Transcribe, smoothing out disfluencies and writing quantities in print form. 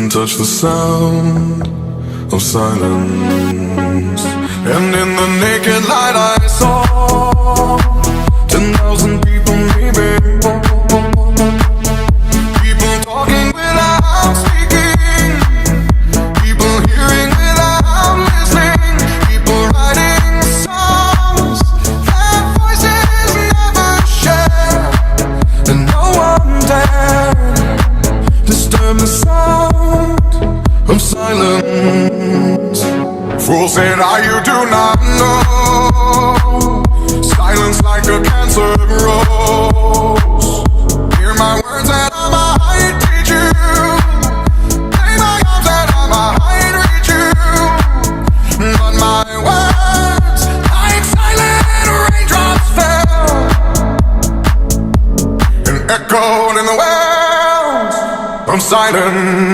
can touch the sound of silence. And in the naked light I saw 10,000 people maybe. People talking without speaking, people hearing without listening, people writing songs that voices never share. And no one dared disturb the sound of silence. Fool said, you do not know. Silence like a cancer grows. Hear my words and I might teach you. Play my arms and I might reach you. But my words, like silent raindrops, fell and echoed in the wells of silence.